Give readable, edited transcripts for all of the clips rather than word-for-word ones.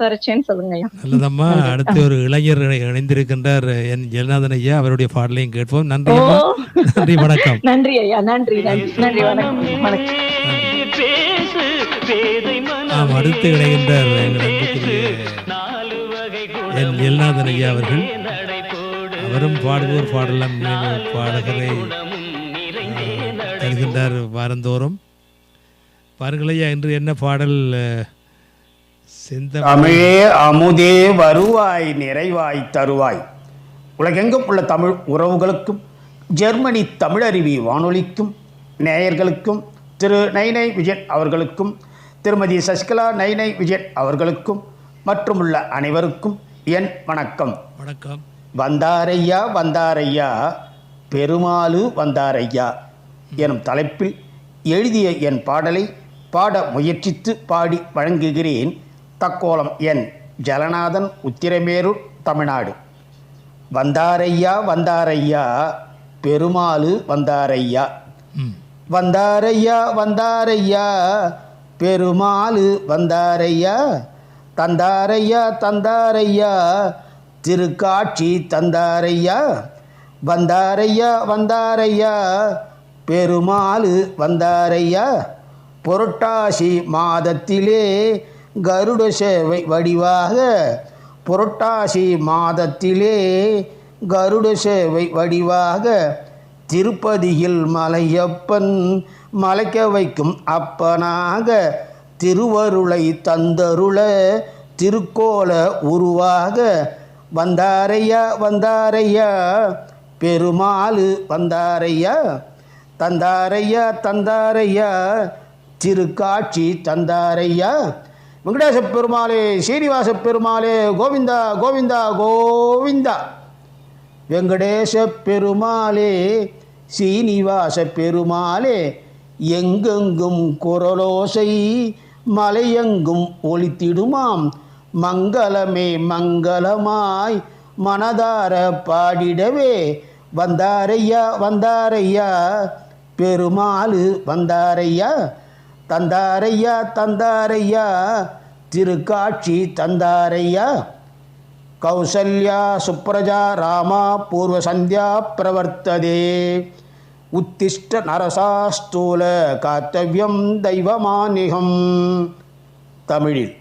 சரிச்சேன்னு சொல்லுங்க ஐயா. நல்லதம்மா. நன்றி. அடுத்து ஒரு இளைஞர் இணைந்திருக்கின்றார் என் ஜெகநாதன் ஐயா. அவருடைய பாடலையும் கேட்போம். நன்றி ஓ! அம்மா. நன்றி, வணக்கம். நன்றி ஐயா. நன்றி, நன்றி. நன்றி. வணக்கம். வணக்கம். ஆம், அடுத்து இணைகின்றார் எங்கள் அன்புக்குரிய என் ஜெகநாதன் ஐயா அவர்கள். அவரும் பாடுவோர் பாடலாம் பாடகரை தருகின்றார் வாரந்தோறும். பாருங்கள் ஐயா, இன்று என்ன பாடல்? தமிழே அமுதே வருவாய் நிறைவாய் தருவாய். உலகெங்கும் உள்ள தமிழ் உறவுகளுக்கும் ஜெர்மனி தமிழருவி வானொலிக்கும் நேயர்களுக்கும் திரு நைனை விஜயன் அவர்களுக்கும் திருமதி சசிகலா நைனை விஜயன் அவர்களுக்கும் மற்றும் உள்ள அனைவருக்கும் என் வணக்கம். வணக்கம். வந்தாரையா வந்தாரையா பெருமாளு வந்தாரையா எனும் தலைப்பில் எழுதிய என் பாடலை பாட முயற்சித்து பாடி வழங்குகிறேன். தக்கோலம் என் ஜலநாதன், உத்திரமேரூர், தமிழ்நாடு. வந்தாரையா வந்தாரையா பெருமாளு வந்தாரையா. வந்தாரையா வந்தாரையா பெருமாளு வந்தாரையா. தந்தாரையா தந்தாரையா திருக்காட்சி தந்தாரையா. வந்தாரையா வந்தாரையா பெருமாளு வந்தாரையா. புரட்டாசி மாதத்திலே கருட சேவை வடிவாக. புரட்டாசி மாதத்திலே கருட சேவை வடிவாக திருப்பதியில் மலையப்பன் மலைக்க வைக்கும் அப்பனாக திருவருளை தந்தருள திருக்கோல உருவாக. வந்தாரையா வந்தாரையா பெருமாளு வந்தாரையா. தந்தாரையா தந்தாரையா திருக்காட்சி தந்தாரையா. வெங்கடேச பெருமாளே, ஸ்ரீனிவாச பெருமாளே, கோவிந்தா கோவிந்தா கோவிந்தா. வெங்கடேச பெருமாளே, ஸ்ரீனிவாச பெருமாளே, எங்கெங்கும் குரலோசை மலையெங்கும் ஒலித்திடுமாம். மங்களமே மங்களமாய் மனதார பாடிடவே. வந்தாரையா வந்தாரையா பெருமாளு வந்தாரையா. தந்தாரையா தந்தாரையா திருக்காட்சி தந்தாரையா. கௌசல்யா சுப்ரஜா ராமா பூர்வ சந்தியா பிரவர்த்ததே. உத்திஷ்ட நரசாஸ்தூல காத்தவ்யம் தெய்வமானிகம். தமிழில்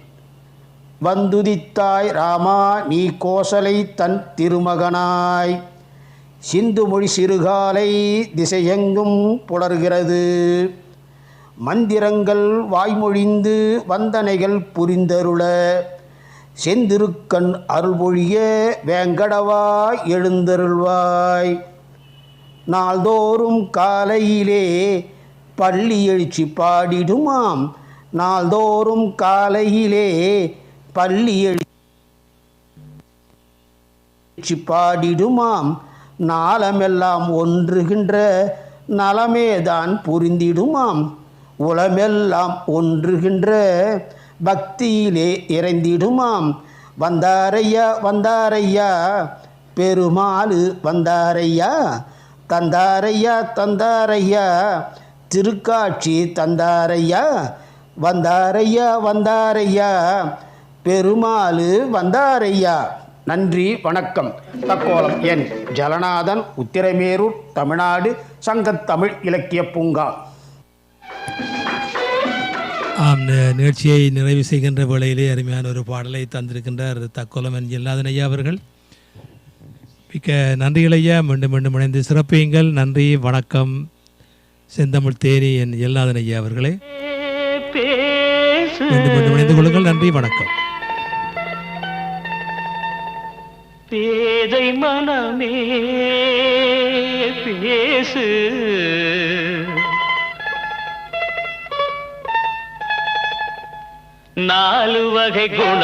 வந்துதித்தாய் ராமா நீ கோசலை தன் திருமகனாய். சிந்து மொழி சிறுகாலை திசையெங்கும் புலர்கிறது. மந்திரங்கள் வாய்மொழிந்து வந்தனைகள் புரிந்தருள. செந்திருக்கண் அருள்மொழிய வேங்கடவா எழுந்தருள்வாய். நாள்தோறும் காலையிலே பள்ளி எழுச்சி பாடிடுமாம். நாள்தோறும் காலையிலே பள்ளி எழுச்சி பாடிடுமாம். நாளமெல்லாம் ஒன்றுகின்ற நலமேதான் புரிந்திடுமாம். உலமெல்லாம் ஒன்றுகின்ற பக்தியிலே இறைந்திடுமாம். வந்தாரையா வந்தாரையா பெருமாளு வந்தாரையா. தந்தாரையா தந்தாரையா திருக்காட்சி தந்தாரையா. வந்தாரையா வந்தாரையா பெருமாளு வந்தாரையா. நன்றி, வணக்கம். தக்கோலம் என் ஜலநாதன், உத்திரமேரூர், தமிழ்நாடு, சங்கத்தமிழ் இலக்கிய பூங்கா. ஆம், நிகழ்ச்சியை நிறைவு செய்கின்ற வேளையிலே அருமையான ஒரு பாடலை தந்திருக்கின்றார் தக்கோலம் என் ஜெகநாதன் ஐயா அவர்கள். மிக்க நன்றிகள் ஐயா. மீண்டும் மீண்டும் இணைந்து சிறப்பியுங்கள். நன்றி, வணக்கம். செந்தமிழ் தேனி என் ஜெகநாதன் ஐயா அவர்களே. மீண்டும் மீண்டும் இணைந்து கொள்ளுங்கள். நன்றி, வணக்கம். பேதை மனமே பேசு, நாலு வகை குணம்